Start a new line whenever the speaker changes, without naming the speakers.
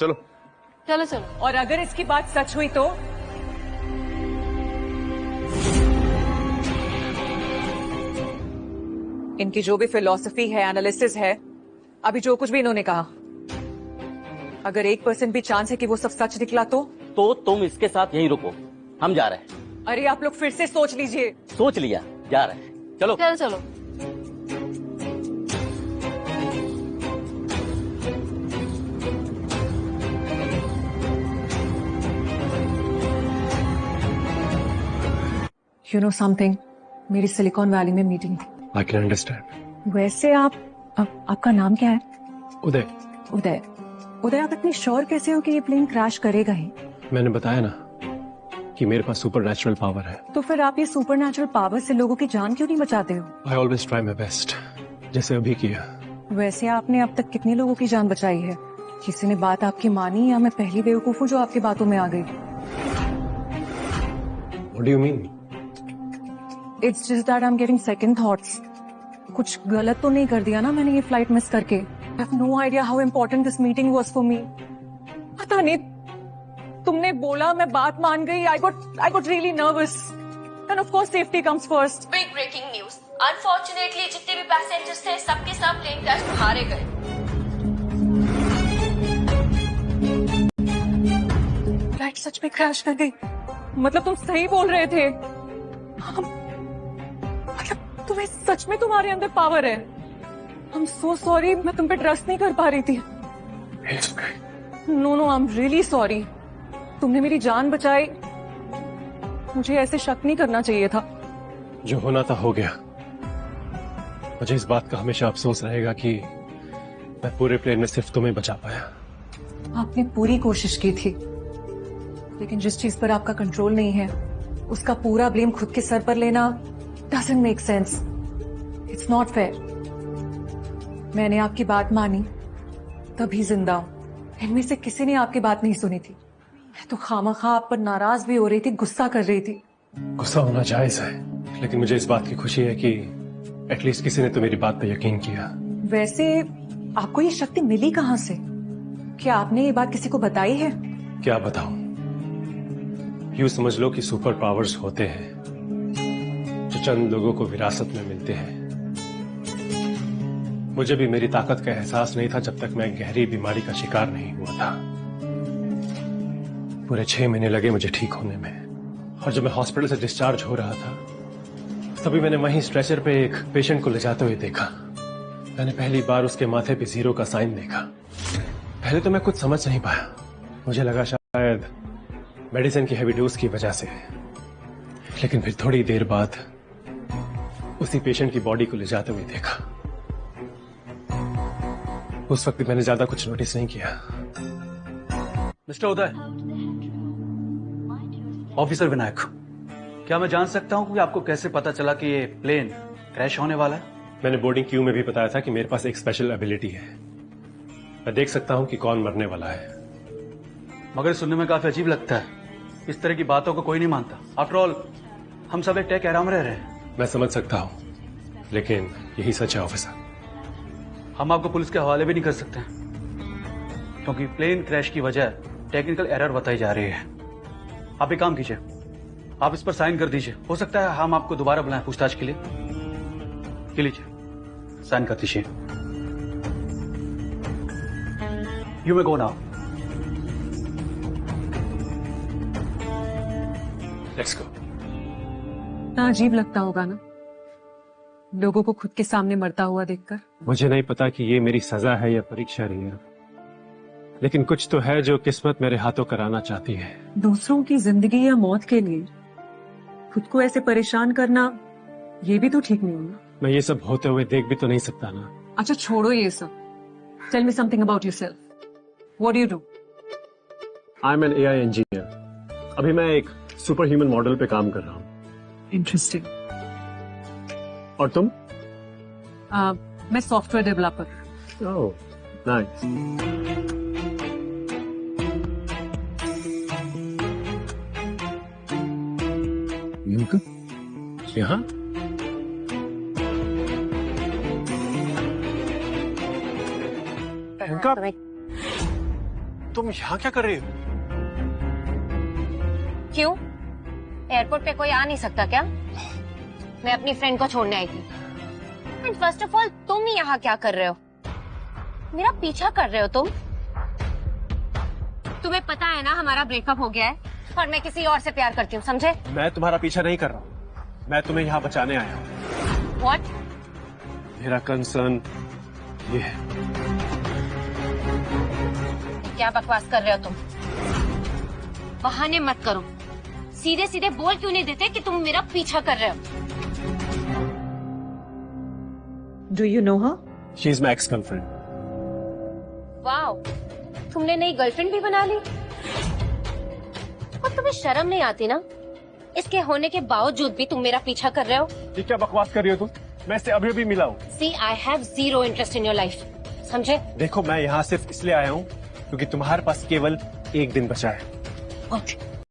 चलो
चलो चलो।
और अगर इसकी बात सच हुई तो इनकी जो भी फिलॉसफी है, एनालिसिस है, अभी जो कुछ भी इन्होंने कहा, अगर 1% भी चांस है कि वो सब सच निकला तो
तुम इसके साथ यहीं रुको, हम जा रहे हैं।
अरे आप लोग फिर से सोच लीजिए।
सोच लिया, जा रहे हैं, चलो।
चलो चलो।
यू नो समथिंग, मेरी सिलिकॉन वैली में मीटिंग थी।
I can understand.
वैसे आपका नाम क्या है?
उदय।
उदय। उदय, आप इतनी श्योर कैसे हो कि ये प्लेन क्रैश करेगा ही?
मैंने बताया ना कि मेरे पास सुपर नेचुरल पावर है।
तो फिर आप ये सुपर नेचुरल पावर से लोगों की जान क्यों नहीं बचाते हो?
I always try my best, जैसे अभी किया।
वैसे आपने अब तक कितने लोगों की जान बचाई है? किसी ने बात आपकी मानी या मैं पहली बेवकूफ हूँ जो आपकी बातों में आ गई?
What do you mean?
It's just that I'm getting second thoughts. कुछ गलत तो नहीं कर दिया ना मैंने ये फ्लाइट मिस करके? I have no idea how important this meeting was for me. पता नहीं, तुमने बोला, मैं बात मान गई. I got really nervous. And of course safety comes first.
Big breaking news. Unfortunately जितने भी पैसेंजर्स थे सबके सब प्लेन क्रैश में मारे गए।
फ्लाइट सच में क्रैश कर गई? मतलब तुम सही बोल रहे थे? मतलब सच में तुम्हारे अंदर पावर है? I'm so sorry, मैं तुम पे ट्रस्ट नहीं कर पा रही थी। No, I'm really sorry. तुमने मेरी जान बचाई, मुझे ऐसे शक नहीं करना चाहिए था।
जो होना था हो गया। मुझे इस बात का हमेशा अफसोस रहेगा कि मैं पूरे प्लेन में सिर्फ तुम्हें बचा पाया।
आपने पूरी कोशिश की थी, लेकिन जिस चीज पर आपका कंट्रोल नहीं है उसका पूरा ब्लेम खुद के सर पर लेना doesn't make sense. It's not fair. मैंने आपकी बात मानी तभी जिंदा हूं। इनमें से किसी ने आपकी बात नहीं सुनी थी। मैं तो खामखा आप पर नाराज भी हो रही थी, गुस्सा कर रही थी।
गुस्सा होना जायज है, लेकिन मुझे इस बात की खुशी है कि एटलीस्ट किसी ने तो मेरी बात पे यकीन किया।
वैसे आपको ये शक्ति मिली कहाँ से? क्या आपने ये बात किसी को बताई है?
क्या बताऊं? यूं समझ लो कि सुपर पावर्स होते हैं जो चंद लोगों को विरासत में मिलते हैं। मुझे भी मेरी ताकत का एहसास नहीं था जब तक मैं गहरी बीमारी का शिकार नहीं हुआ था। पूरे 6 महीने लगे मुझे ठीक होने में, और जब मैं हॉस्पिटल से डिस्चार्ज हो रहा था तभी मैंने वहीं स्ट्रेचर पे एक पेशेंट को ले जाते हुए देखा। मैंने पहली बार उसके माथे पे 0 का साइन देखा। पहले तो मैं कुछ समझ नहीं पाया, मुझे लगा शायद मेडिसिन की हेवी डोज की वजह से, लेकिन फिर थोड़ी देर बाद उसी पेशेंट की बॉडी को ले जाते हुए देखा। उस वक्त मैंने ज्यादा कुछ नोटिस नहीं किया।
मिस्टर उदय, ऑफिसर विनायक, क्या मैं जान सकता हूं कि आपको कैसे पता चला कि ये प्लेन क्रैश होने वाला है?
मैंने बोर्डिंग क्यू में भी बताया था कि मेरे पास एक स्पेशल एबिलिटी है, मैं देख सकता हूं कि कौन मरने वाला है।
मगर सुनने में काफी अजीब लगता है, इस तरह की बातों को कोई नहीं मानता। आफ्टर ऑल हम सब एक टेक एरा में रह रहे हैं।
मैं समझ सकता हूं, लेकिन यही सच है ऑफिसर।
हम आपको पुलिस के हवाले भी नहीं कर सकते, क्योंकि प्लेन क्रैश की वजह टेक्निकल एरर बताई जा रही है। आप एक काम कीजिए, आप इस पर साइन कर दीजिए। हो सकता है हम आपको दोबारा बुलाएं पूछताछ के लिए। ये लीजिए, साइन कर दीजिए। You may go now.
Let's go.
इतना अजीब लगता होगा ना लोगों को खुद के सामने मरता हुआ देखकर।
मुझे नहीं पता कि ये मेरी सजा है या परीक्षा रही है, लेकिन कुछ तो है जो किस्मत मेरे हाथों कराना चाहती है।
दूसरों की जिंदगी या मौत के लिए खुद को ऐसे परेशान करना, ये भी तो ठीक नहीं है।
मैं ये सब होते हुए देख भी तो नहीं सकता ना।
अच्छा छोड़ो ये सब, tell me something about yourself. What do you do?
I am an AI engineer. अभी मैं एक सुपर ह्यूमन मॉडल पे काम कर रहा हूँ।
इंटरेस्टिंग।
और तुम?
मैं सॉफ्टवेयर डेवलपर।
ओह, नाइस। यहाँ तुम यहाँ क्या कर रही हो?
क्यों? एयरपोर्ट पे कोई आ नहीं सकता क्या? मैं अपनी फ्रेंड को छोड़ने आई थी। एंड फर्स्ट ऑफ ऑल तुम यहाँ क्या कर रहे हो? मेरा पीछा कर रहे हो तुम? तुम्हें पता है ना हमारा ब्रेकअप हो गया है और मैं किसी और से प्यार करती हूँ, समझे?
मैं तुम्हारा पीछा नहीं कर रहा हूँ, मैं तुम्हें यहाँ बचाने आया हूँ।
व्हाट?
मेरा कंसर्न ये है।
क्या बकवास कर रहे हो तुम? बहाने मत करो, सीधे सीधे बोल क्यों नहीं देते कि तुम मेरा पीछा कर रहे हो?
Do you know her?
She is my ex-girlfriend.
Wow, तुमने नई गर्लफ्रेंड भी बना ली? और तुम्हें शर्म नहीं आती ना? इसके होने के बावजूद भी तुम मेरा पीछा कर रहे हो?
ये क्या बकवास कर रही हो तुम? मैं इससे अभी अभी मिला हूँ।
See, I have zero interest in your life. समझे?
देखो मैं यहाँ सिर्फ इसलिए आया हूँ क्योंकि तुम्हारे पास केवल एक दिन बचा है।
What?